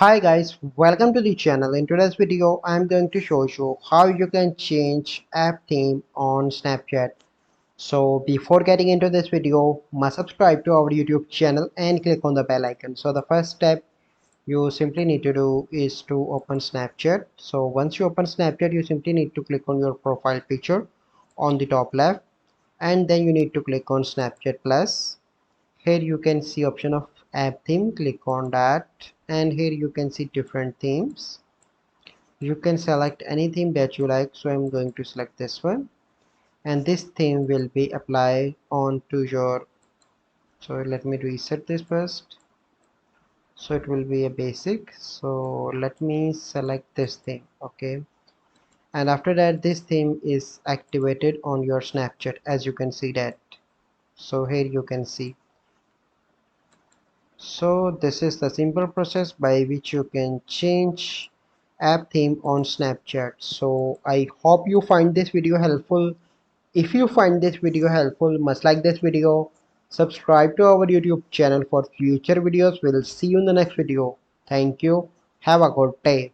Hi guys, welcome to the channel. In today's video, I'm going to show you how you can change app theme on Snapchat. So before getting into this video, must subscribe to our YouTube channel and click on the bell icon. So the first step you simply need to do is to open Snapchat. So once you open Snapchat, you simply need to click on your profile picture on the top left, and then you need to click on Snapchat Plus. Here you can see option of app theme, click on that, and here you can see different themes. You can select any theme that you like, so I'm going to select this one, and this theme will be applied onto your, so let me reset this first. So it will be a basic, so let me select this theme. Okay, and after that this theme is activated on your Snapchat, as you can see that. So here you can see. So this is the simple process by which you can change app theme on Snapchat. So I hope you find this video helpful. If you find this video helpful, must like this video, subscribe to our YouTube channel for future videos. We'll see you in the next video. Thank you. Have a good day.